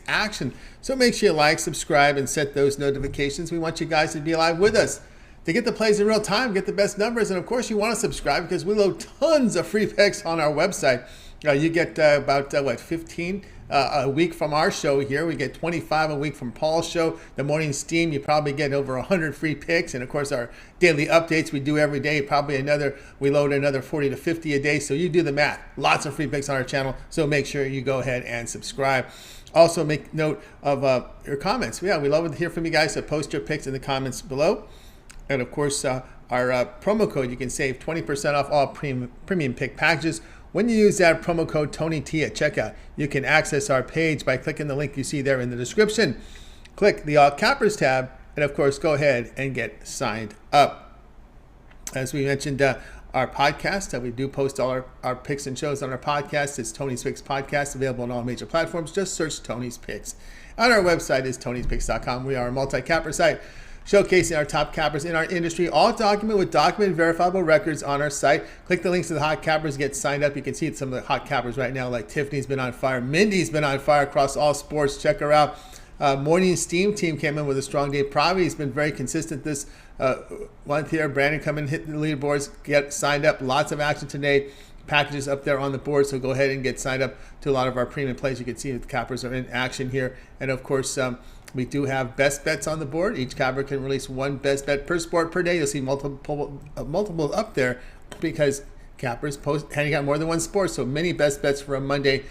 action. So make sure you like, subscribe, and set those notifications. We want you guys to be live with us to get the plays in real time, get the best numbers, and of course you want to subscribe because we load tons of free picks on our website. You get about 15 a week from our show here. We get 25 a week from Paul's show. The morning steam, you probably get over 100 free picks, and of course our daily updates we do every day. We load another 40 to 50 a day. So you do the math. Lots of free picks on our channel. So make sure you go ahead and subscribe. Also make note of your comments. Yeah, we love to hear from you guys. So post your picks in the comments below. And of course, our promo code, you can save 20% off all premium pick packages. When you use that promo code TonyT at checkout, you can access our page by clicking the link you see there in the description. Click the All Cappers tab, and of course, go ahead and get signed up. As we mentioned, our podcast, we do post all our picks and shows on our podcast. It's Tony's Picks Podcast, available on all major platforms. Just search Tony's Picks. On our website is Tony'sPicks.com. We are a multi-capper site, showcasing our top cappers in our industry, all documented with documented verifiable records on our site. Click the links to the hot cappers, get signed up. You can see some of the hot cappers right now, like Tiffany's been on fire. Mindy's been on fire across all sports. Check her out. Morning Steam team came in with a strong day. Pravi's been very consistent this month here. Brandon come in, hit the leaderboards, get signed up. Lots of action today. Packages up there on the board, so go ahead and get signed up to a lot of our premium plays. You can see the cappers are in action here. And of course, we do have best bets on the board. Each capper can release one best bet per sport per day. You'll see multiple up there because cappers handing out more than one sport. So many best bets for a Monday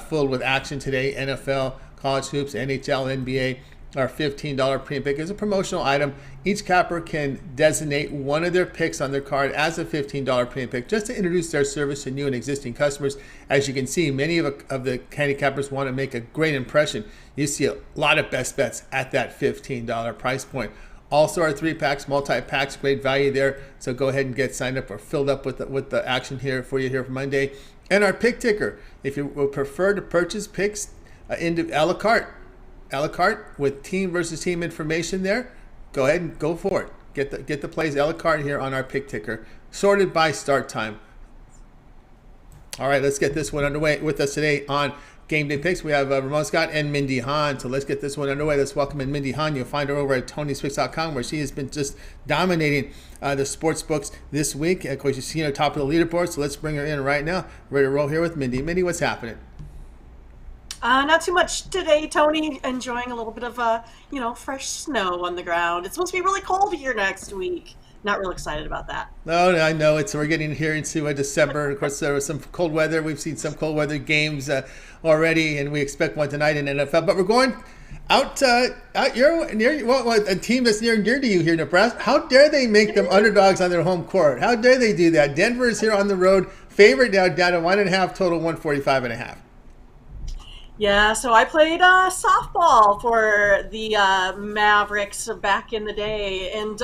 filled with action today. NFL, college hoops, NHL, NBA. Our $15 premium pick is a promotional item. Each capper can designate one of their picks on their card as a $15 premium pick just to introduce their service to new and existing customers. As you can see, many of the handicappers want to make a great impression. You see a lot of best bets at that $15 price point. Also, our 3-packs, multi-packs, great value there. So go ahead and get signed up or filled up with the action here for you here for Monday. And our pick ticker, if you would prefer to purchase picks into a la carte with team versus team information there, go ahead and go for it. Get the plays a la carte here on our pick ticker, sorted by start time. All right, let's get this one underway. With us today on Game Day Picks, we have Ramon Scott and Mindy Hahn. So let's get this one underway. Let's welcome in Mindy Hahn. You'll find her over at Tony'sPicks.com, where she has been just dominating the sports books this week. Of course, you've seen her top of the leaderboard, so let's bring her in right now. Ready to roll here with Mindy. Mindy, what's happening? Not too much today, Tony. Enjoying a little bit of fresh snow on the ground. It's supposed to be really cold here next week. Not real excited about that. No, I know we're getting here into December. Of course, there was some cold weather. We've seen some cold weather games already, and we expect one tonight in NFL. But we're going out a team that's near and dear to you here in Nebraska. How dare they make them underdogs on their home court? How dare they do that? Denver is here on the road, favorite now down to 1.5, total 145.5. Yeah, so I played softball for the Mavericks back in the day, and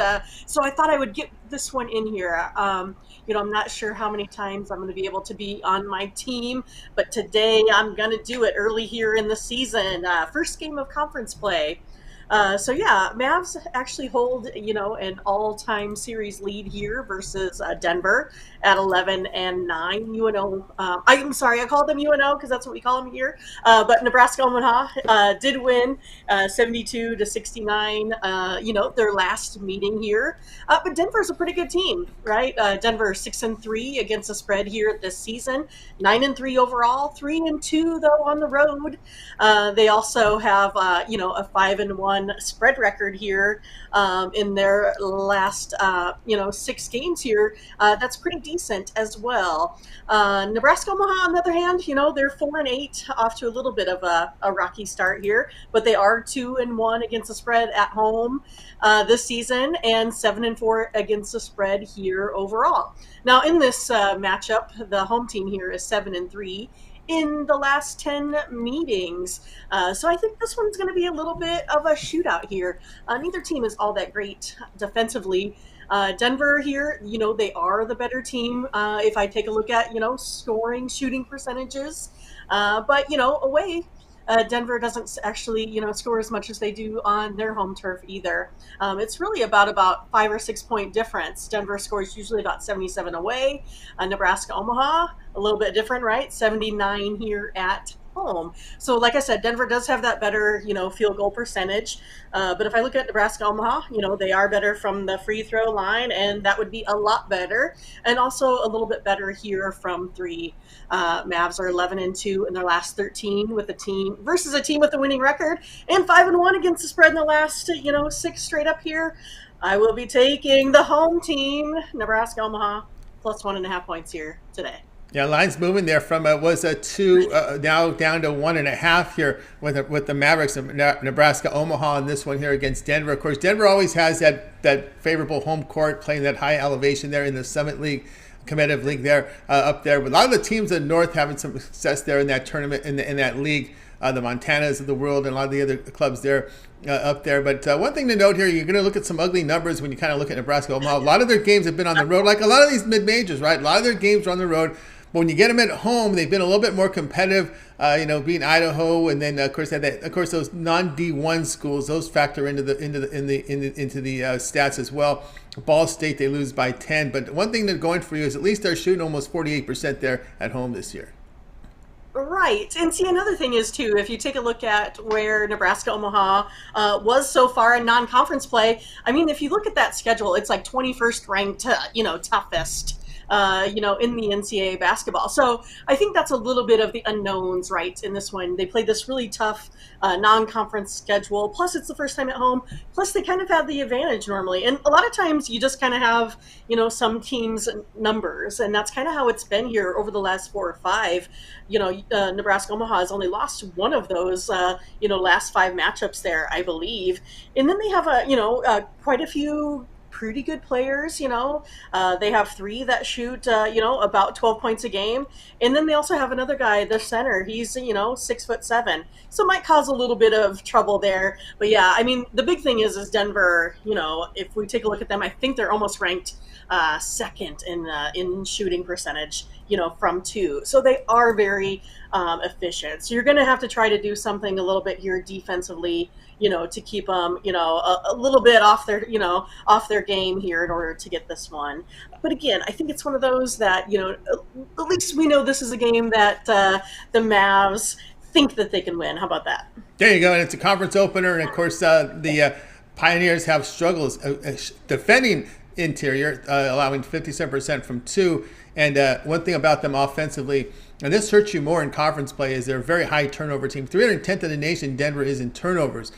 so I thought I would get this one in here. I'm not sure how many times I'm going to be able to be on my team, but today I'm going to do it early here in the season. First game of conference play. Mavs actually hold, an all-time series lead here versus Denver at 11-9. UNO, I'm sorry, I called them UNO because that's what we call them here. But Nebraska Omaha did win 72-69. Their last meeting here. But Denver's a pretty good team, right? Denver 6-3 against the spread here this season. 9-3 overall. 3-2 though on the road. They also have a 5-1 spread record here in their last 6 games here. That's pretty decent as well. Nebraska Omaha, on the other hand, they're 4-8, off to a little bit of a rocky start here, but they are 2-1 against the spread at home this season, and 7-4 against the spread here overall. Now in this matchup, the home team here is 7-3 in the last 10 meetings. So I think this one's going to be a little bit of a shootout here. Neither team is all that great defensively. Denver here, they are the better team if I take a look at, scoring, shooting percentages. But away, Denver doesn't actually, score as much as they do on their home turf either. It's really about 5 or 6 point difference. Denver scores usually about 77 away. Nebraska Omaha, a little bit different, right? 79 here at home. So, like I said, Denver does have that better, field goal percentage. But if I look at Nebraska, Omaha, they are better from the free throw line, and that would be a lot better. And also a little bit better here from three. Mavs are 11-2 in their last 13 with a team versus a team with a winning record, and 5-1 against the spread in the last, 6 straight up here. I will be taking the home team, Nebraska, Omaha, plus 1.5 points here today. Yeah, line's moving there from was a 2 now down to 1.5 here with the Mavericks of Nebraska Omaha in this one here against Denver. Of course, Denver always has that favorable home court, playing that high elevation there in the Summit League, competitive league there up there. But a lot of the teams in the North having some success there in that tournament in that league. The Montanas of the world and a lot of the other clubs there up there. But one thing to note here, you're going to look at some ugly numbers when you kind of look at Nebraska Omaha. A lot of their games have been on the road, like a lot of these mid-majors, right? A lot of their games are on the road. But when you get them at home, they've been a little bit more competitive. Being Idaho, and then of course those non-D1 schools, those factor into the stats as well. Ball State, they lose by 10. But one thing that's going for you is at least they're shooting almost 48% there at home this year. Right. And see, another thing is, too, if you take a look at where Nebraska Omaha was so far in non-conference play, I mean, if you look at that schedule, it's like 21st ranked, toughest. In the NCAA basketball. So I think that's a little bit of the unknowns, right, in this one. They played this really tough non-conference schedule. Plus, it's the first time at home. Plus, they kind of have the advantage normally. And a lot of times you just kind of have, some teams' numbers. And that's kind of how it's been here over the last 4 or 5. Nebraska Omaha has only lost one of those, last 5 matchups there, I believe. And then they have, quite a few pretty good players. They have 3 that shoot about 12 points a game, and then they also have another guy, the center. He's 6'7", so it might cause a little bit of trouble there. But yeah, I mean, the big thing is Denver. If we take a look at them, I think they're almost ranked second in shooting percentage, from 2. So they are very efficient. So you're going to have to try to do something a little bit here defensively, to keep them, a little bit off their game here in order to get this one. But again, I think it's one of those that, at least we know this is a game that the Mavs think that they can win. How about that? There you go. And it's a conference opener. And of course, the Pioneers have struggles defending interior, allowing 57% from 2. And one thing about them offensively, and this hurts you more in conference play, is they're a very high turnover team. 310th in the nation, Denver is in turnovers.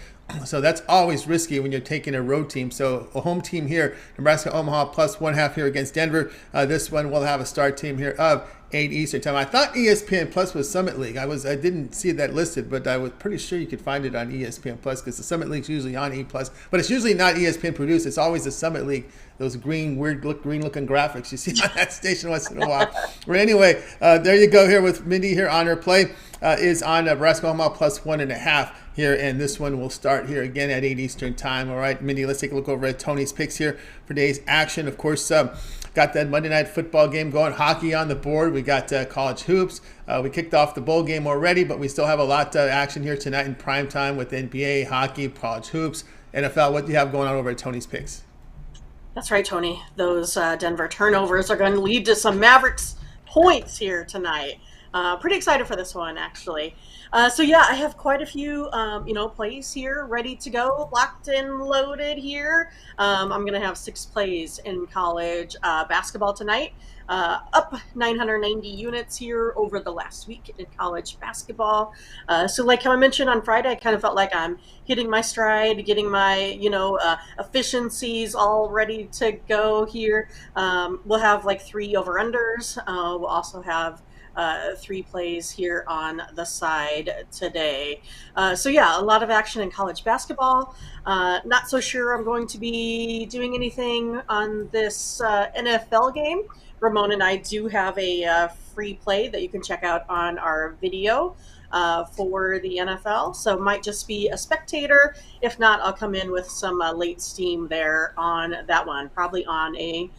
So that's always risky when you're taking a road team. So a home team here, Nebraska Omaha plus 1/2 here against Denver. This one will have a start team here of 8 Eastern time. I thought ESPN Plus was Summit League. I didn't see that listed, but I was pretty sure you could find it on ESPN Plus because the Summit League's usually on E Plus, but it's usually not ESPN produced. It's always the Summit League. Those green looking graphics you see on that station once in a while. But anyway, there you go here with Mindy here on her play. Is on Nebraska Omaha plus 1.5 here, and this one will start here again at 8 Eastern time. All right, Mindy, let's take a look over at Tony's picks here for today's action. Of course, got that Monday night football game going, hockey on the board. We got college hoops. We kicked off the bowl game already, but we still have a lot of action here tonight in prime time with NBA, hockey, college hoops, NFL. What do you have going on over at Tony's picks? That's right, Tony. Those Denver turnovers are going to lead to some Mavericks points here tonight. Pretty excited for this one, actually. So yeah, I have quite a few, plays here ready to go, locked and loaded here. I'm going to have 6 plays in college basketball tonight. Up 990 units here over the last week in college basketball. So like how I mentioned on Friday, I kind of felt like I'm hitting my stride, getting my, efficiencies all ready to go here. We'll have like 3 over-unders. We'll also have 3 plays here on the side today. So yeah, a lot of action in college basketball. Not so sure I'm going to be doing anything on this NFL game. Ramon and I do have a free play that you can check out on our video for the NFL. So might just be a spectator. If not, I'll come in with some late steam there on that one, probably on a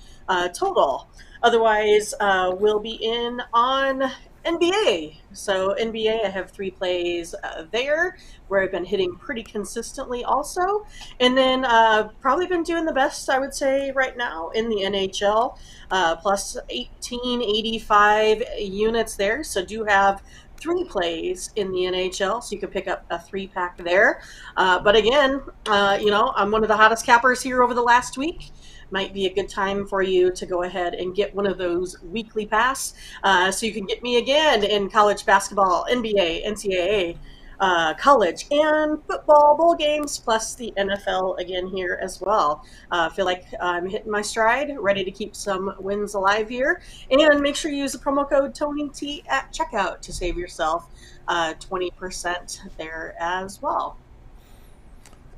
total. Otherwise, we'll be in on NBA. So NBA, I have 3 plays there where I've been hitting pretty consistently also. And then probably been doing the best, I would say, right now in the NHL, plus 1885 units there. So do have 3 plays in the NHL, so you can pick up a 3-pack there. But again, I'm one of the hottest cappers here over the last week. Might be a good time for you to go ahead and get one of those weekly pass, so you can get me again in college basketball, NBA, NCAA, college, and football bowl games, plus the NFL again here as well. I feel like I'm hitting my stride, ready to keep some wins alive here. And make sure you use the promo code TonyT at checkout to save yourself 20% there as well.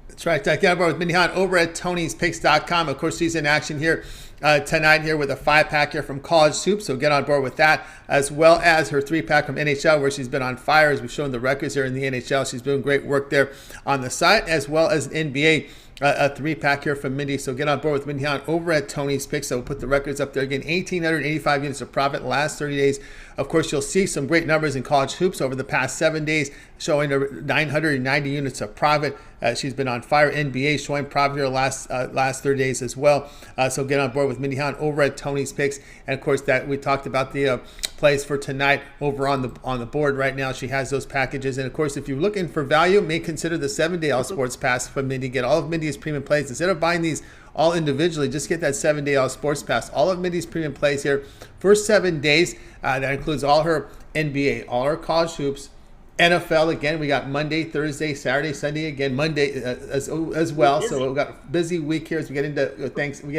That's right. Get on board with Mindy over at Tony'sPicks.com. Of course, she's in action here tonight here with a 5-pack here from College Soup. So get on board with that, as well as her 3-pack from NHL, where she's been on fire, as we've shown the records here in the NHL. She's doing great work there on the site, as well as an NBA. A 3-pack here from Mindy. So get on board with Mindy over at Tony's Picks. So we'll put the records up there again. 1,885 units of profit last 30 days. Of course, you'll see some great numbers in college hoops over the past 7 days, showing 990 units of profit. She's been on fire. NBA showing profit here last 30 days as well. So get on board with Mindy over at Tony's Picks. And of course, that we talked about the plays for tonight over on the board right now. She has those packages. And of course, if you're looking for value, may consider the 7-day All Sports Pass from Mindy. Get all of Mindy's premium plays instead of buying these all individually. Just get that 7-day All Sports Pass. All of Mindy's premium plays here for 7 days. That includes all her NBA, all her college hoops, NFL. Again, we got Monday, Thursday, Saturday, Sunday. Again, Monday as well. So we've got a busy week here as we get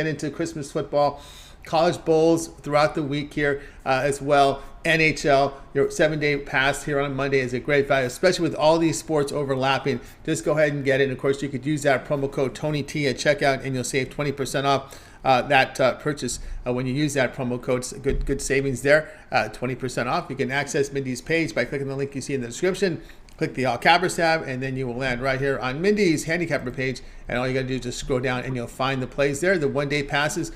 into Christmas football, college bowls throughout the week here as well. NHL, your 7-day pass here on Monday is a great value, especially with all these sports overlapping. Just go ahead and get it. And of course, you could use that promo code TonyT at checkout, and you'll save 20% off that purchase when you use that promo code. It's good savings there, 20% off. You can access Mindy's page by clicking the link you see in the description. Click the All Cappers tab, and then you will land right here on Mindy's handicapper page. And all you got to do is just scroll down, and you'll find the plays there. The 1-day passes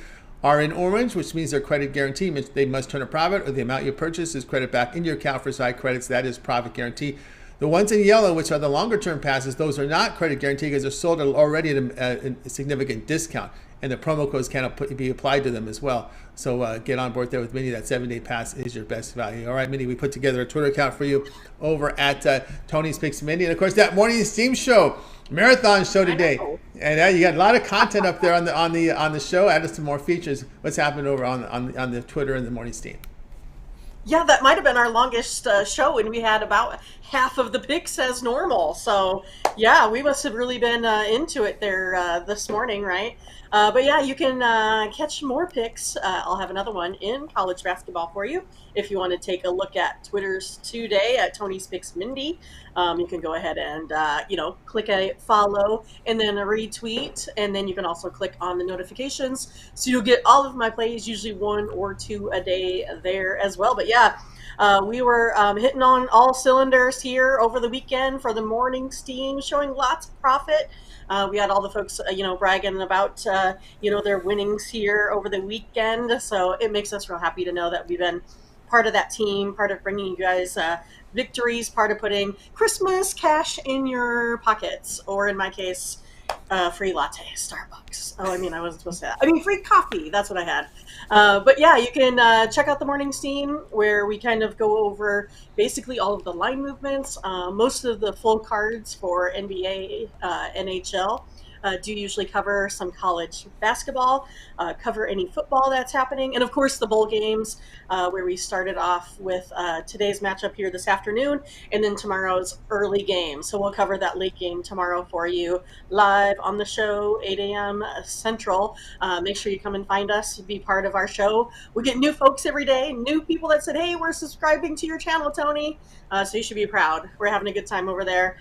are in orange, which means they're credit guarantee. They must turn a profit, or the amount you purchase is credit back into your account for side credits. That is profit guarantee. The ones in yellow, which are the longer term passes, those are not credit guarantee because they're sold already at a significant discount, and the promo codes cannot be applied to them as well. So get on board there with Mindy. That 7-day pass is your best value. All right, Mindy, we put together a Twitter account for you over at Tony's Picks Mindy, and of course that morning steam show. Marathon show today, and you got a lot of content up there on the show. Add us some more features. What's happening over on the Twitter and the Morning Steam? Yeah, that might have been our longest show, and we had about half of the picks as normal. So yeah, we must have really been into it there this morning, right? But yeah, you can catch more picks. I'll have another one in college basketball for you. If you want to take a look at Twitter's today at Tony's Picks Mindy, you can go ahead and click a follow and then a retweet, and then you can also click on the notifications so you'll get all of my plays, usually 1 or 2 a day there as well. But yeah, we were hitting on all cylinders here over the weekend for the morning steam, showing lots of profit. We had all the folks, bragging about, their winnings here over the weekend. So it makes us real happy to know that we've been part of that team, part of bringing you guys victories, part of putting Christmas cash in your pockets, or in my case, free latte, Starbucks. Oh, I wasn't supposed to say that. Free coffee. That's what I had. But yeah, you can check out the morning steam, where we kind of go over basically all of the line movements. Most of the full cards for NBA, NHL do usually cover some college basketball, cover any football that's happening, and of course the bowl games, where we started off with today's matchup here this afternoon, and then tomorrow's early game. So we'll cover that late game tomorrow for you live on the show, 8 a.m. Central. Make sure you come and find us, be part of our show. We get new folks every day, new people that said, hey, we're subscribing to your channel, Tony. So you should be proud. We're having a good time over there.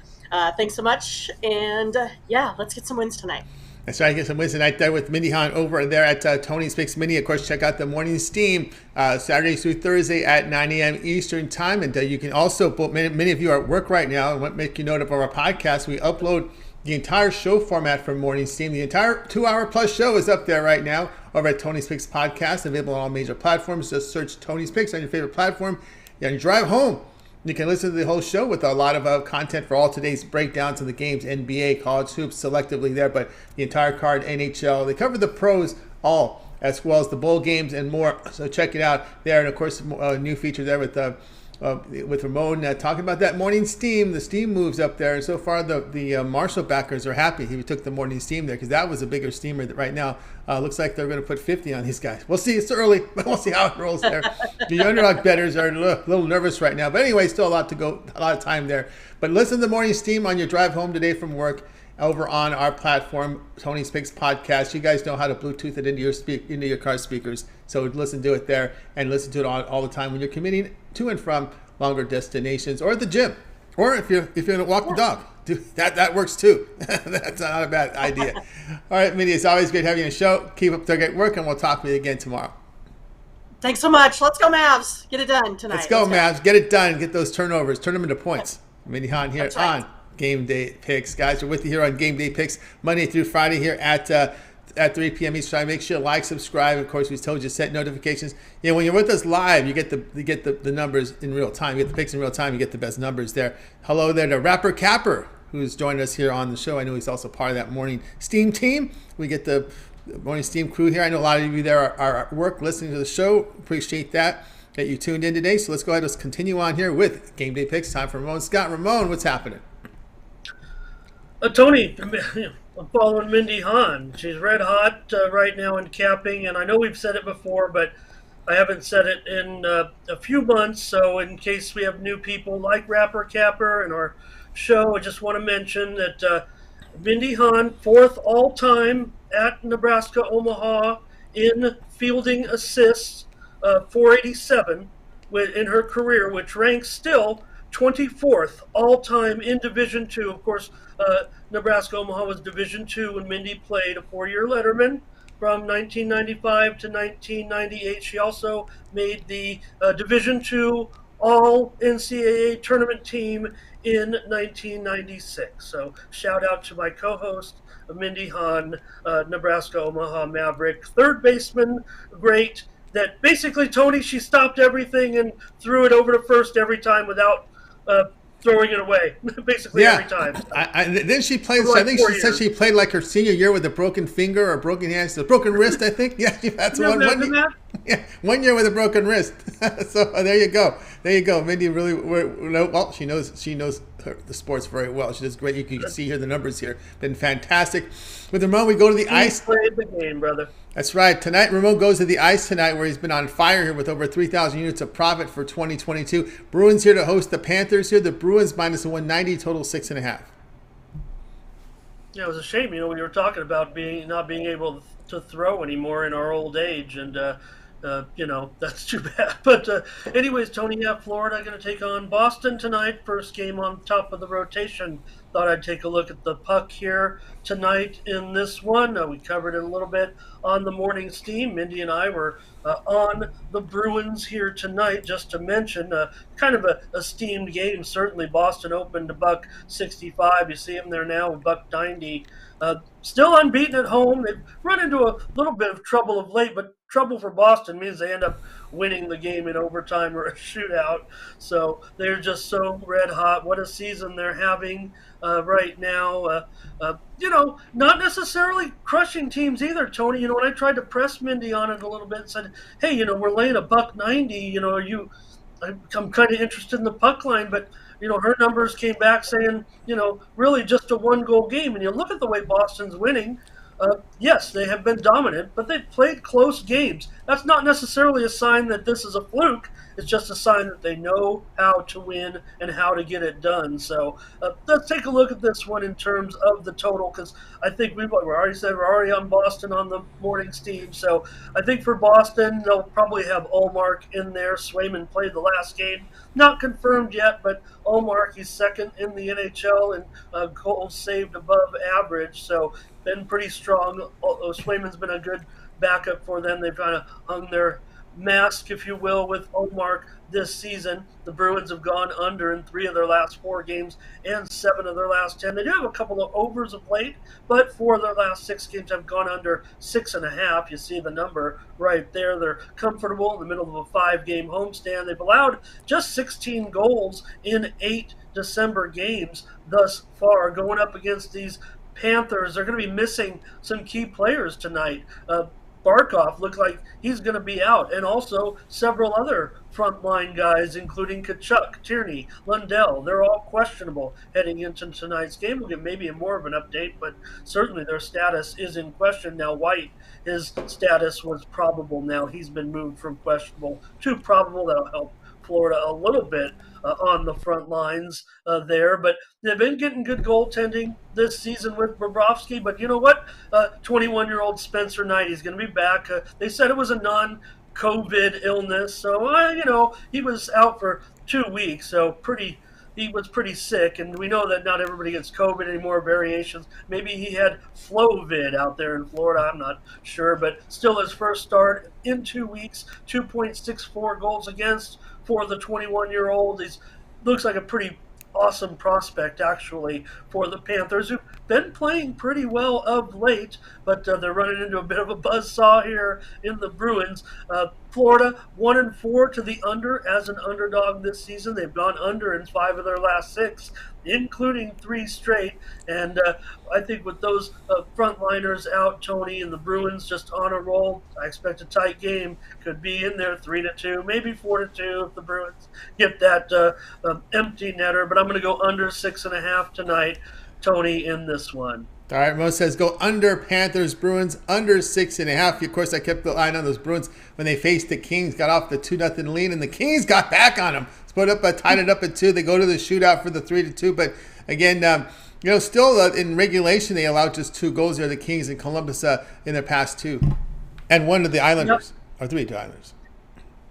Thanks so much, and yeah, let's get some wins tonight. That's right, get some wins tonight there with Mindy Hahn over there at Tony's Picks Mindy. Of course, check out the morning steam Saturday through Thursday at 9 a.m. Eastern time, and you can also, many of you are at work right now, and want to make you note of our podcast. We upload the entire show format from morning steam. The entire 2-hour plus show is up there right now over at Tony's Picks Podcast, available on all major platforms. Just search Tony's Picks on your favorite platform, and drive home. You can listen to the whole show with a lot of content for all today's breakdowns of the games, NBA, college hoops selectively there, but the entire card, NHL. They cover the pros all, as well as the bowl games and more. So check it out there. And of course, a new feature there with with Ramon talking about that morning steam. The steam moves up there, and so far the Marshall backers are happy he took the morning steam there because that was a bigger steamer. That right now looks like they're going to put 50 on these guys. We'll see. It's early, but we'll see how it rolls there. The underdog bettors are a little nervous right now, but anyway, still a lot to go, a lot of time there. But listen to the morning steam on your drive home today from work. Over on our platform, Tony's Picks Podcast. You guys know how to Bluetooth it into your car speakers. So listen to it there and listen to it all the time when you're commuting to and from longer destinations or at the gym. Or if you're going to walk the dog. That works too. That's not a bad idea. All right, Mindy, it's always great having you on the show. Keep up the great work, and we'll talk with you again tomorrow. Thanks so much. Let's go, Mavs. Get it done tonight. Let's go, Mavs. Get it done. Get those turnovers. Turn them into points. Mindy Hahn here on Game Day Picks. Guys, we're with you here on Game Day Picks Monday through Friday here at 3 p.m. Eastern Time. Make sure to like, subscribe. Of course, we told you set notifications. When you're with us live, you get the numbers in real time. You get the picks in real time. You get the best numbers there. Hello there to Rapper Capper, who's joined us here on the show. I know he's also part of that morning steam team. We get the morning steam crew here. I know a lot of you there are at work listening to the show. Appreciate that you tuned in today. So let's go ahead and continue on here with Game Day Picks. Time for Ramon Scott. Ramon, what's happening? Tony, I'm following Mindy Hahn. She's red hot right now in capping, and I know we've said it before, but I haven't said it in a few months. So in case we have new people like Rapper Capper in our show, I just want to mention that Mindy Hahn, 4th all-time at Nebraska, Omaha in fielding assists, 487 in her career, which ranks still 24th all-time in Division II. Of course, Nebraska Omaha was Division II when Mindy played, a 4-year letterman from 1995 to 1998. She also made the Division II All NCAA tournament team in 1996. So shout out to my co-host, Mindy Hahn, Nebraska Omaha Maverick, third baseman, great. That basically, Tony, she stopped everything and threw it over to first every time without throwing it away, basically every time. Then she played. I think she said she played like her senior year with a broken finger or broken hand, a broken wrist. I think. Yeah, that's one year with a broken wrist. So there you go. Mindy really well. She knows the sports very well. She does great. You can see here the numbers here. Been fantastic. With Ramon, we go to the ice. Played the game, brother. That's right. Tonight, Ramon goes to the ice tonight, where he's been on fire here with over 3,000 units of profit for 2022. Bruins here to host the Panthers here. The Bruins minus 190, total 6.5. Yeah, it was a shame. We were talking about not being able to throw anymore in our old age, and that's too bad. But anyways, Tony, Florida going to take on Boston tonight. First game on top of the rotation. Thought I'd take a look at the puck here tonight in this one. We covered it a little bit on the morning steam. Mindy and I were on the Bruins here tonight, just to mention kind of a steamed game. Certainly Boston opened to $1.65. You see them there now with $1.90. Still unbeaten at home. They've run into a little bit of trouble of late, but trouble for Boston means they end up winning the game in overtime or a shootout. So they're just so red hot. What a season they're having right now. Not necessarily crushing teams either, Tony. When I tried to press Mindy on it a little bit and said, hey, we're laying $1.90, I'm kind of interested in the puck line, but her numbers came back saying, really just a 1-goal game. And you look at the way Boston's winning. Yes, they have been dominant, but they've played close games. That's not necessarily a sign that this is a fluke. It's just a sign that they know how to win and how to get it done. So let's take a look at this one in terms of the total, because I think we're already on Boston on the morning steam. So I think for Boston, they'll probably have Ullmark in there. Swayman played the last game. Not confirmed yet, but Ullmark, he's second in the NHL in goals saved above average. So been pretty strong. Swayman's been a good backup for them. They've kind of hung their mask, if you will, with Ullmark this season. The Bruins have gone under in 3 of their last 4 games and 7 of their last 10. They do have a couple of overs of late, but 4 of their last 6 games have gone under 6.5. You see the number right there. They're comfortable in the middle of a 5-game homestand. They've allowed just 16 goals in 8 December games thus far, going up against these Panthers. They're going to be missing some key players tonight. Barkov looked like he's going to be out, and also several other frontline guys, including Kachuk, Tierney, Lundell. They're all questionable heading into tonight's game. We'll get maybe more of an update, but certainly their status is in question. Now, White, his status was probable. Now he's been moved from questionable to probable. That'll help Florida a little bit on the front lines there. But they've been getting good goaltending this season with Bobrovsky. But you know what? 21-year-old Spencer Knight, he's going to be back. They said it was a non-COVID illness. So, he was out for 2 weeks. So he was pretty sick, and we know that not everybody gets COVID anymore, variations. Maybe he had Flovid out there in Florida, I'm not sure, but still his first start in 2 weeks, 2.64 goals against for the 21-year-old. He looks like a pretty awesome prospect, actually, for the Panthers, who've been playing pretty well of late, but they're running into a bit of a buzzsaw here in the Bruins. Florida 1-4 to the under as an underdog this season. They've gone under in 5 of their last 6, including 3 straight. And I think with those frontliners out, Tony, and the Bruins just on a roll, I expect a tight game. Could be in there 3-2, maybe 4-2 if the Bruins get that empty netter. But I'm going to go under 6.5 tonight, Tony, in this one. All right, Mo says go under Panthers, Bruins, under 6.5. Of course, I kept the line on those Bruins when they faced the Kings, got off the 2-0 lead, and the Kings got back on them. Tied it up at 2. They go to the shootout for the 3-2. But again, still in regulation, they allowed just 2 goals there, the Kings and Columbus in their past 2. And 1 to the Islanders, or 3 to Islanders.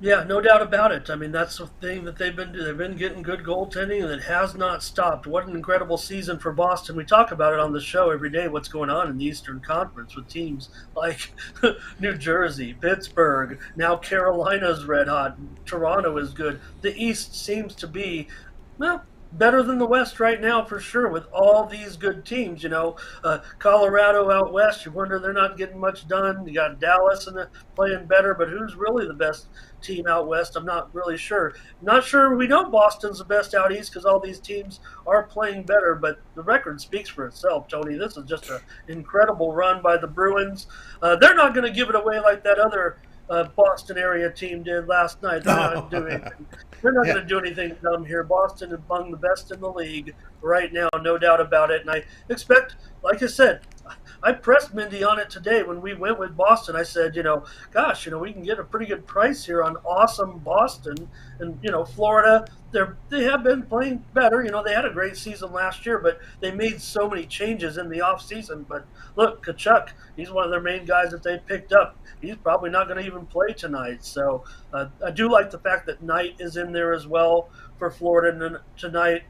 Yeah, no doubt about it. I mean, that's the thing that they've been doing. They've been getting good goaltending, and it has not stopped. What an incredible season for Boston. We talk about it on the show every day, what's going on in the Eastern Conference with teams like New Jersey, Pittsburgh, now Carolina's red hot, Toronto is good. The East seems to be, better than the West right now for sure with all these good teams. Colorado out West, you wonder they're not getting much done. You got Dallas and playing better, but who's really the best team out West? I'm not really sure. Not sure we know Boston's the best out East because all these teams are playing better, but the record speaks for itself, Tony. This is just an incredible run by the Bruins. They're not going to give it away like that other Boston area team did last night. They're not doing anything. They're not going to do anything dumb here. Boston is among the best in the league right now, no doubt about it. And I expect, like I said, I pressed Mindy on it today when we went with Boston. I said, we can get a pretty good price here on awesome Boston. And, Florida, they have been playing better. They had a great season last year, but they made so many changes in the offseason. But look, Kachuk, he's one of their main guys that they picked up. He's probably not going to even play tonight. So I do like the fact that Knight is in there as well for Florida tonight.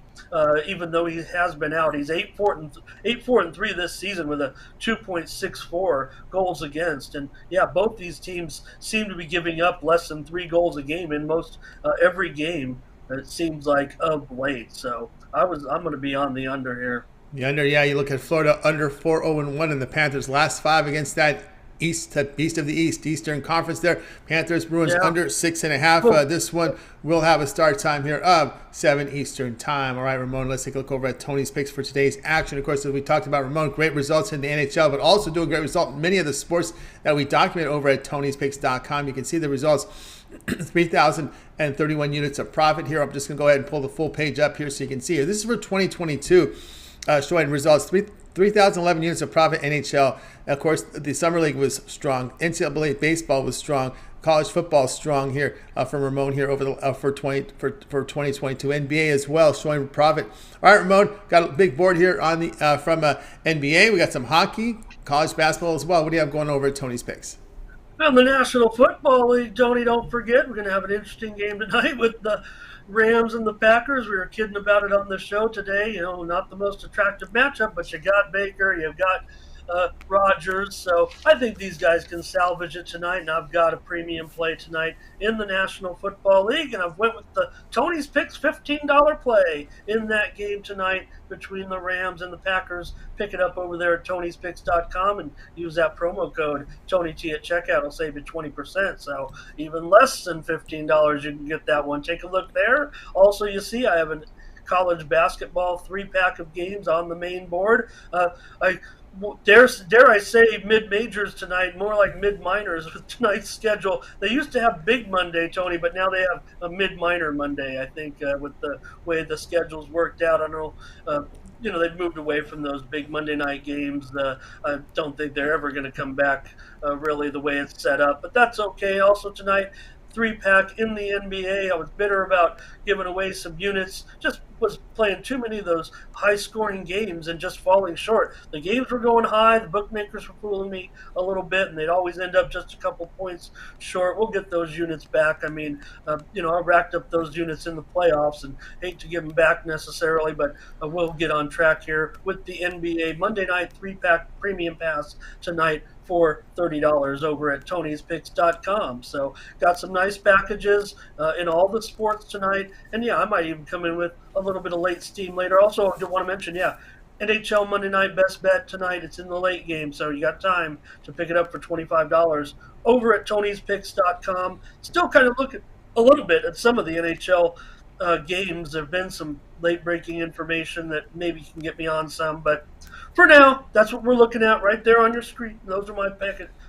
Even though he has been out, he's 8-4-3 this season with a 2.64 goals against. And yeah, both these teams seem to be giving up less than 3 goals a game in most every game. It seems like of late. So I'm going to be on the under here. The under, yeah. You look at Florida under 4-0-1 in the Panthers' last 5 against that beast of the East, Eastern Conference there. Panthers, Bruins under 6.5. This one will have a start time here of 7 Eastern time. All right, Ramon, let's take a look over at Tony's picks for today's action. Of course, as we talked about, Ramon, great results in the NHL, but also doing great results in many of the sports that we document over at Tony'sPicks.com. You can see the results. 3,031 units of profit here. I'm just going to go ahead and pull the full page up here so you can see here. This is for 2022, showing results. 3,011 units of profit NHL. Of course, the Summer League was strong. NCAAB baseball was strong. College football strong here from Ramon here over the for 2022. NBA as well showing profit. All right, Ramon, got a big board here on the from NBA. We got some hockey, college basketball as well. What do you have going over at Tony's Picks? Well, the National Football League, Tony, don't forget, we're going to have an interesting game tonight with the Rams and the Packers. We were kidding about it on the show today. Not the most attractive matchup, but you got Baker, you've got Rodgers. So I think these guys can salvage it tonight, and I've got a premium play tonight in the National Football League, and I've went with the Tony's Picks $15 play in that game tonight between the Rams and the Packers. Pick it up over there at Tony'sPicks.com and use that promo code TonyT at checkout. It'll save you 20%. So even less than $15, you can get that one. Take a look there. Also, you see I have a college basketball 3-pack of games on the main board. I dare I say mid-majors tonight, more like mid-minors with tonight's schedule. They used to have Big Monday, Tony, but now they have a mid-minor Monday, I think, with the way the schedule's worked out. I know, they've moved away from those big Monday night games. I don't think they're ever going to come back really the way it's set up, but that's okay. Also tonight, 3-pack in the NBA. I was bitter about giving away some units. Just was playing too many of those high-scoring games and just falling short. The games were going high. The bookmakers were fooling me a little bit, and they'd always end up just a couple points short. We'll get those units back. I mean, I racked up those units in the playoffs and hate to give them back necessarily, but we'll get on track here with the NBA Monday night 3-pack premium pass tonight for $30 over at Tony'sPicks.com. So got some nice packages in all the sports tonight. And I might even come in with a little bit of late steam later. Also, I do want to mention, NHL Monday night best bet tonight. It's in the late game, so you got time to pick it up for $25 over at Tony'sPicks.com. Still kind of looking a little bit at some of the NHL games. There have been some late-breaking information that maybe can get me on some, but for now, that's what we're looking at right there on your screen. Those are my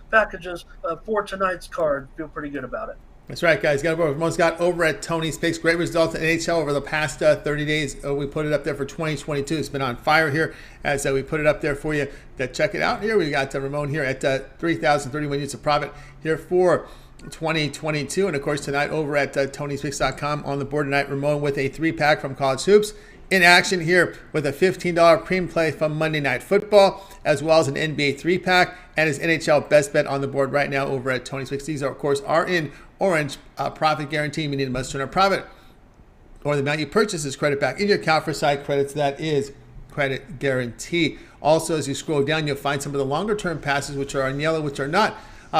packages for tonight's card. Feel pretty good about it. That's right, guys. Ramon's got over at Tony's Picks. Great results in NHL over the past 30 days. We put it up there for 2022. It's been on fire here as we put it up there for you. Check it out here. We got Ramon here at 3,031 units of profit here for 2022. And, of course, tonight over at Tony'sPicks.com on the board tonight, Ramon with a 3-pack from College Hoops. In action here with a $15 premium play from Monday Night Football, as well as an NBA 3-pack and his NHL best bet on the board right now over at Tony's Picks. These, of course, are in orange. Profit guarantee, meaning it must turn a profit, or the amount you purchase is credit back in your account for side credits. That is credit guarantee. Also, as you scroll down, you'll find some of the longer-term passes, which are in yellow, which are not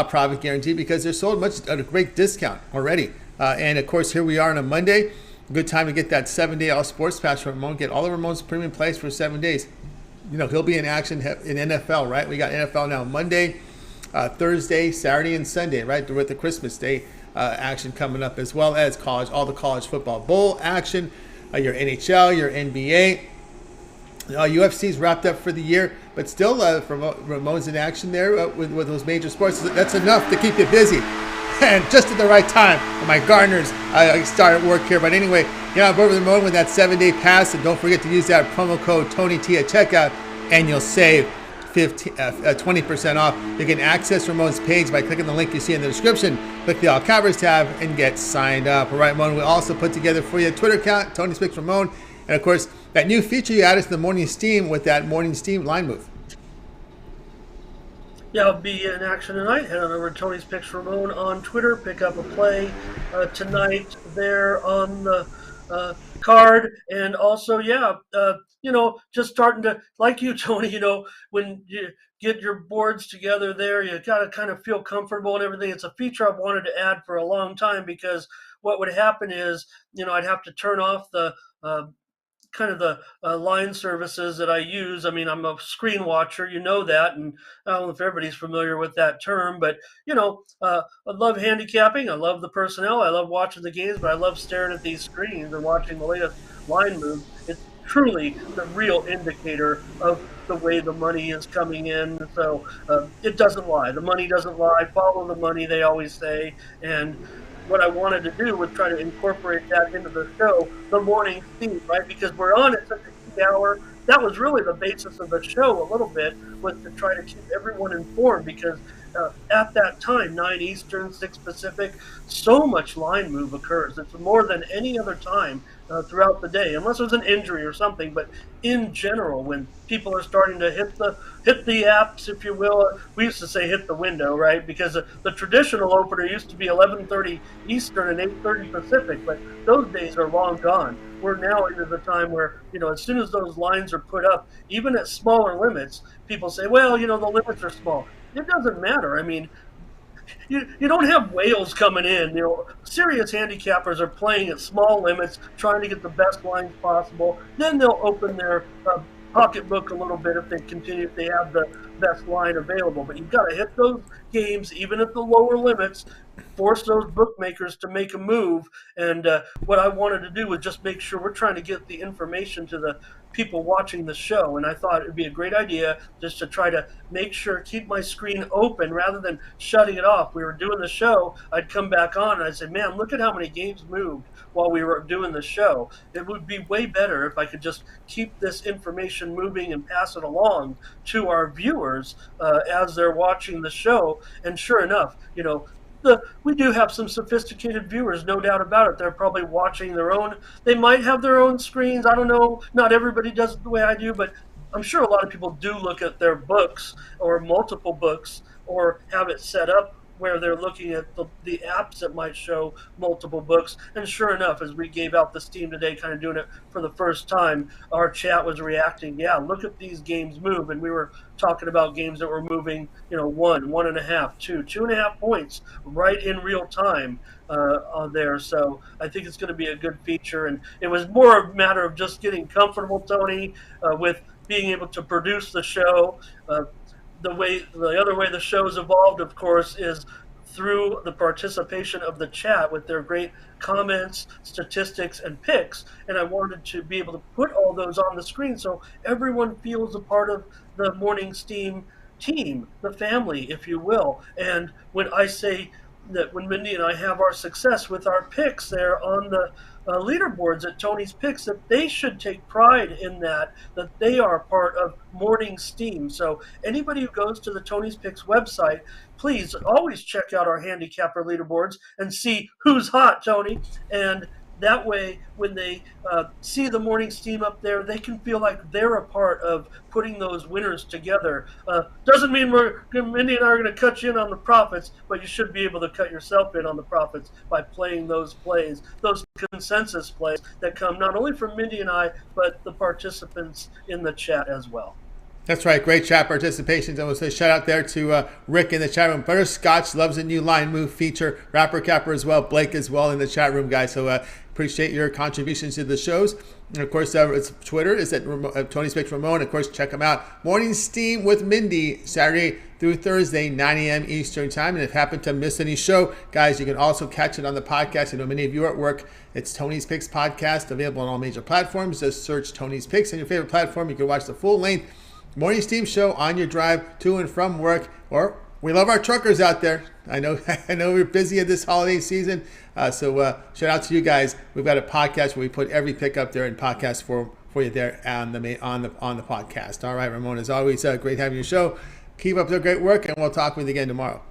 profit guarantee because they're sold at a great discount already. And, of course, here we are on a Monday. Good time to get that 7-day all sports pass from Ramon. Get all of Ramon's premium plays for 7 days. He'll be in action in NFL, right? We got NFL now Monday, Thursday, Saturday, and Sunday, right? With the Christmas Day action coming up, as well as all the college football bowl action, your NHL, your NBA. UFC's wrapped up for the year, but still Ramon's in action there with those major sports. That's enough to keep you busy. And just at the right time, my gardeners started work here. But anyway, I'm over the Ramon with that 7-day pass. And don't forget to use that promo code TonyT at checkout, and you'll save 20% off. You can access Ramon's page by clicking the link you see in the description. Click the All Covers tab and get signed up. All right, Ramon, we also put together for you a Twitter account, Tony's Picks Ramon. And, of course, that new feature you added to the Morning Steam with that Morning Steam line move. I'll be in action tonight. Head on over to Tony's Picks Ramon on Twitter. Pick up a play tonight there on the card. And also, just starting to, like you, Tony, when you get your boards together there, you got to kind of feel comfortable and everything. It's a feature I've wanted to add for a long time because what would happen is, I'd have to turn off the kind of the line services that I use. I mean, I'm a screen watcher, that, and I don't know if everybody's familiar with that term, but, I love handicapping. I love the personnel. I love watching the games, but I love staring at these screens and watching the latest line moves. It's truly the real indicator of the way the money is coming in. So it doesn't lie. The money doesn't lie. Follow the money, they always say. And what I wanted to do was try to incorporate that into the show, the morning theme, right? Because we're on at such a key hour. That was really the basis of the show a little bit, was to try to keep everyone informed because at that time, 9 Eastern, 6 Pacific, so much line move occurs. It's more than any other time throughout the day, unless there's an injury or something. But in general, when people are starting to hit the apps, if you will, we used to say hit the window, right? Because the traditional opener used to be 11:30 Eastern and 8:30 Pacific, but those days are long gone. We're now into the time where, as soon as those lines are put up, even at smaller limits, people say, well, the limits are small. It doesn't matter. I mean, you don't have whales coming in. Serious handicappers are playing at small limits, trying to get the best lines possible. Then they'll open their pocketbook a little bit if they have the best line available. But you've got to hit those games, even at the lower limits, force those bookmakers to make a move. And what I wanted to do was just make sure we're trying to get the information to the people watching the show. And I thought it'd be a great idea just to try to make sure, keep my screen open rather than shutting it off. We were doing the show, I'd come back on and I'd say, man, look at how many games moved while we were doing the show. It would be way better if I could just keep this information moving and pass it along to our viewers as they're watching the show. And sure enough, we do have some sophisticated viewers, no doubt about it. They're probably watching their own. They might have their own screens. I don't know. Not everybody does it the way I do, but I'm sure a lot of people do look at their books or multiple books or have it set up where they're looking at the apps that might show multiple books. And sure enough, as we gave out this team today, kind of doing it for the first time, our chat was reacting. Yeah, look at these games move. And we were talking about games that were moving, 1.5, 2.5 points right in real time on there. So I think it's going to be a good feature. And it was more a matter of just getting comfortable, Tony, with being able to produce the show. The other way the show's evolved, of course, is through the participation of the chat with their great comments, statistics, and picks. And I wanted to be able to put all those on the screen so everyone feels a part of the Morning Steam team, the family, if you will. And when I say that when Mindy and I have our success with our picks there on the leaderboards at Tony's Picks, that they should take pride in that they are part of Morning Steam. So anybody who goes to the Tony's Picks website, please always check out our handicapper leaderboards and see who's hot, Tony. And that way, when they see the Morning Steam up there, they can feel like they're a part of putting those winners together. Doesn't mean Mindy and I are going to cut you in on the profits, but you should be able to cut yourself in on the profits by playing those plays, those consensus plays that come not only from Mindy and I, but the participants in the chat as well. That's right. Great chat participation. I want to say shout out there to Rick in the chat room. Butterscotch loves a new line move feature. Rapper Capper as well. Blake as well in the chat room, guys. So appreciate your contributions to the shows. And of course, it's Twitter is at Tony's Picks Ramon. Of course, check them out. Morning Steam with Mindy, Saturday through Thursday, 9 a.m. Eastern Time. And if you happen to miss any show, guys, you can also catch it on the podcast. I know many of you are at work. It's Tony's Picks Podcast, available on all major platforms. Just search Tony's Picks on your favorite platform. You can watch the full length Morning Steam show on your drive to and from work. Or we love our truckers out there. I know we're busy at this holiday season. So shout out to you guys. We've got a podcast where we put every pick up there in podcast for you there on the podcast. All right, Ramon, as always, great having your show. Keep up the great work, and we'll talk with you again tomorrow.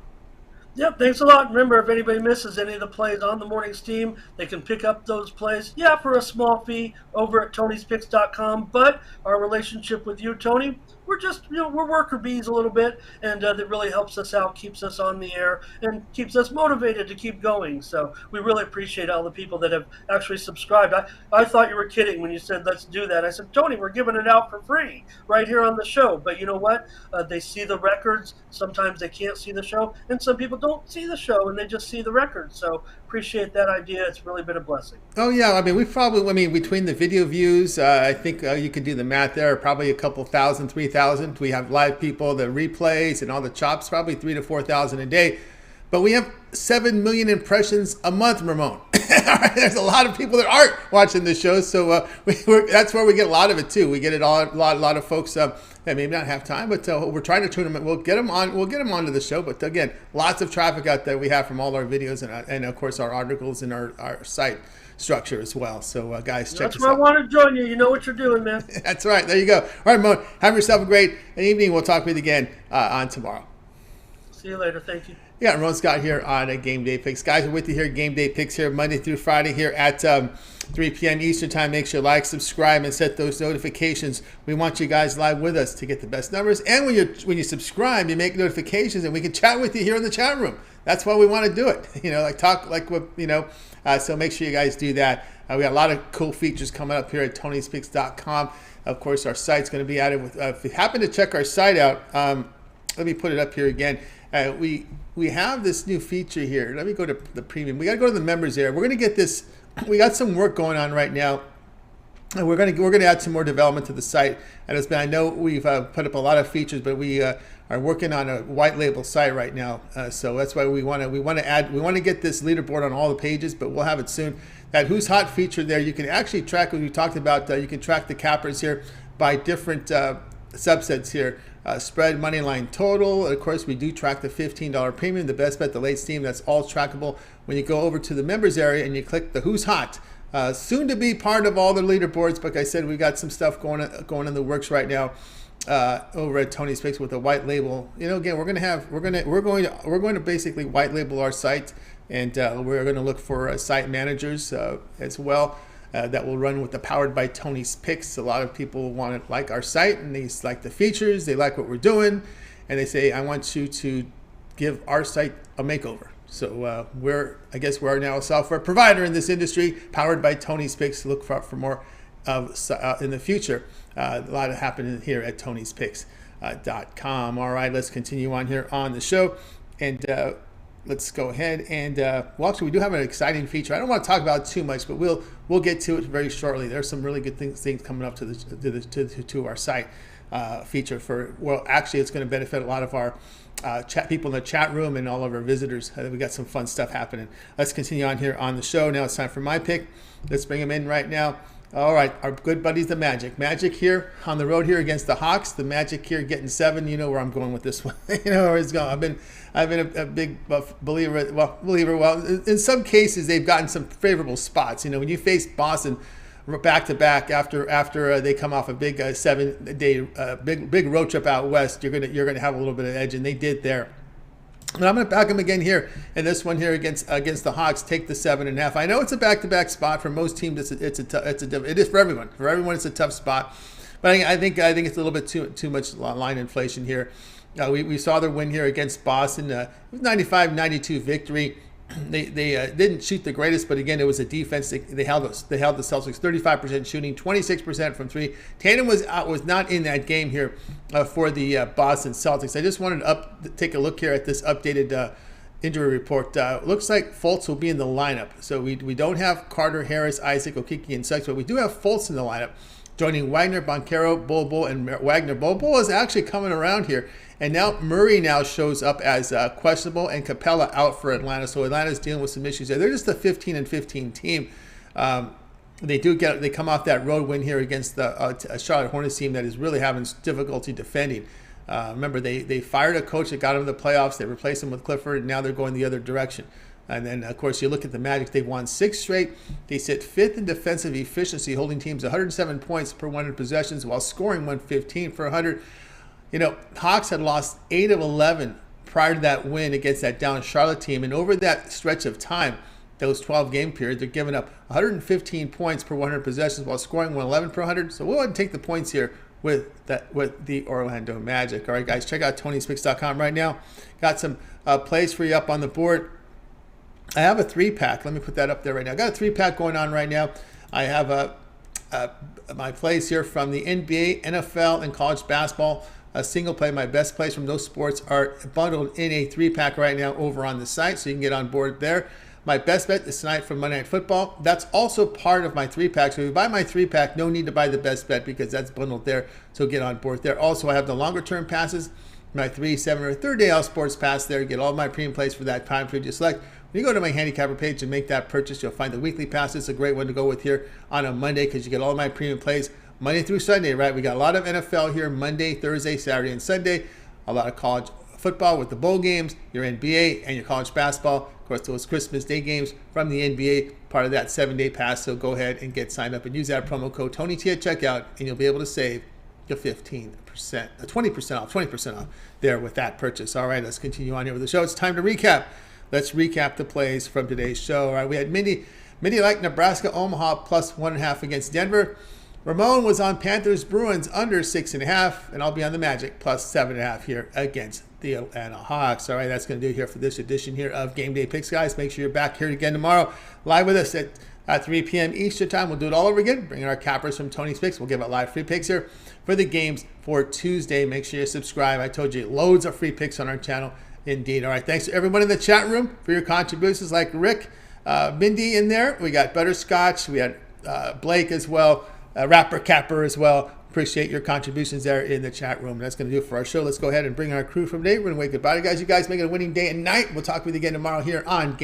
Yep, thanks a lot. Remember, if anybody misses any of the plays on the Morning Steam, they can pick up those plays, for a small fee over at Tony'sPicks.com. But our relationship with you, Tony, we're just, we're worker bees a little bit, and that really helps us out, keeps us on the air, and keeps us motivated to keep going. So we really appreciate all the people that have actually subscribed. I thought you were kidding when you said, let's do that. I said, Tony, we're giving it out for free right here on the show. But you know what? They see the records. Sometimes they can't see the show, and some people don't see the show, and they just see the records. So appreciate that idea. It's really been a blessing. Oh, yeah. I mean, between the video views, I think you can do the math there, probably a couple thousand, 3,000. We have live people, the replays, and all the chops, probably 3,000 to 4,000 a day. But we have 7 million impressions a month, Ramon. There's a lot of people that aren't watching the show, so that's where we get a lot of it too. We get it a lot of folks that maybe not have time, but we're trying to tune them. We'll get them on. We'll get them onto the show. But again, lots of traffic out there we have from all our videos and of course our articles and our site structure as well. So guys, check That's us where out. I want to join you. You know what you're doing, man. That's right. There you go. All right, Ramon. Have yourself a great evening. We'll talk with you again on tomorrow. See you later. Thank you. Yeah, Ramon Scott here on Game Day Picks. Guys, we're with you here, Game Day Picks here, Monday through Friday here at 3 p.m. Eastern Time. Make sure you like, subscribe, and set those notifications. We want you guys live with us to get the best numbers. And when you subscribe, you make notifications, and we can chat with you here in the chat room. That's why we want to do it. So make sure you guys do that. We got a lot of cool features coming up here at Tony'sPicks.com. Of course, our site's going to be added with. If you happen to check our site out, let me put it up here again. We have this new feature here. Let me go to the premium. We got to go to the members area. We're going to get this. We got some work going on right now And we're gonna add some more development to the site. And it's been, I know we've put up a lot of features, but we are working on a white label site right now. So that's why we want to get this leaderboard on all the pages, but we'll have it soon. That Who's Hot feature there, you can actually track what we talked about. You can track the cappers here by different subsets here. Spread, money line, total. Of course, we do track the $15 premium, the best bet, the late steam. That's all trackable. When you go over to the members area and you click the Who's Hot, soon to be part of all the leaderboards. Like I said, we got some stuff going in the works right now over at Tony's Picks with a white label. Again, we're going to basically white label our site, and we're going to look for site managers as well. That will run with the Powered by Tony's Picks. A lot of people want to like our site, and they like the features, they like what we're doing, and they say, I want you to give our site a makeover. So we're now a software provider in this industry, Powered by Tony's Picks. Look for more in the future. A lot happening here at Tony'sPicks.com. All right, let's continue on here on the show, and let's go ahead and actually, we do have an exciting feature. I don't want to talk about it too much, but we'll get to it very shortly. There's some really good things coming up to our site feature for. Well, actually, it's going to benefit a lot of our people in the chat room and all of our visitors. We got some fun stuff happening. Let's continue on here on the show. Now it's time for my pick. Let's bring them in right now. All right, our good buddies, the Magic. Magic here on the road here against the Hawks. The Magic here getting 7. You know where I'm going with this one. You know where it's going. I've been a big believer. Well, in some cases they've gotten some favorable spots. When you face Boston back to back after they come off a big 7-day big road trip out west, you're gonna have a little bit of edge, and they did there. And I'm going to back them again here in this one here against the Hawks. Take the 7.5. I know it's a back-to-back spot for most teams. It is for everyone. For everyone, it's a tough spot. But I think it's a little bit too much line inflation here. We saw their win here against Boston. It was 95-92 victory. They didn't shoot the greatest, but again, it was a defense. They held the Celtics 35% shooting, 26% from three. Tatum was not in that game here for the Boston Celtics. I just wanted to take a look here at this updated injury report. Looks like Fultz will be in the lineup. So we don't have Carter, Harris, Isaac, Okeke, and Suggs, but we do have Fultz in the lineup, joining Wagner, Banchero, Bol, and Wagner. Bol is actually coming around here. And now Murray shows up as questionable, and Capella out for Atlanta. So Atlanta's dealing with some issues there. They're just a 15-15 team. They come off that road win here against the Charlotte Hornets team that is really having difficulty defending. Remember, they fired a coach that got them to the playoffs. They replaced him with Clifford, and now they're going the other direction. And then, of course, you look at the Magic. They've won 6 straight. They sit 5th in defensive efficiency, holding teams 107 points per 100 possessions while scoring 115 per 100. Hawks had lost 8 of 11 prior to that win against that down Charlotte team. And over that stretch of time, those 12-game periods, they're giving up 115 points per 100 possessions while scoring 111 per 100. So we'll go ahead and take the points here with the Orlando Magic. All right, guys, check out Tony'sPicks.com right now. Got some plays for you up on the board. I have a 3-pack. Let me put that up there right now. I got a 3-pack going on right now. I have my plays here from the NBA, NFL, and college basketball. A single play, my best plays from those sports are bundled in a 3-pack right now over on the site, so you can get on board there. My best bet is tonight from Monday Night Football. That's also part of my 3-pack. So if you buy my 3-pack, no need to buy the best bet because that's bundled there, so get on board there. Also, I have the longer-term passes, my 3, 7, or 30-day all sports pass there. Get all my premium plays for that time period you select. When you go to my handicapper page and make that purchase, you'll find the weekly pass. It's a great one to go with here on a Monday because you get all my premium plays Monday through Sunday, right? We got a lot of NFL here Monday, Thursday, Saturday, and Sunday. A lot of college football with the bowl games, your NBA, and your college basketball. Of course, those Christmas Day games from the NBA, part of that 7-day pass. So go ahead and get signed up and use that promo code TonyT at checkout, and you'll be able to save your 20% off there with that purchase. All right, let's continue on here with the show. It's time to recap. Let's recap the plays from today's show. All right, we had Mindy liked Nebraska, Omaha plus 1.5 against Denver. Ramon was on Panthers, Bruins under 6.5, and I'll be on the Magic plus 7.5 here against the Atlanta Hawks. All right, that's going to do it here for this edition here of Game Day Picks, guys. Make sure you're back here again tomorrow, live with us at 3 p.m. Eastern Time. We'll do it all over again, bringing our cappers from Tony's Picks. We'll give out live free picks here for the games for Tuesday. Make sure you subscribe. I told you, loads of free picks on our channel. Indeed. All right, thanks to everyone in the chat room for your contributions, like Rick, Mindy in there. We got Butterscotch. We had Blake as well. Rapper Capper as well. Appreciate your contributions there in the chat room. That's going to do it for our show. Let's go ahead and bring our crew from today. We're going to wave goodbye to you guys. You guys make it a winning day and night. We'll talk with you again tomorrow here on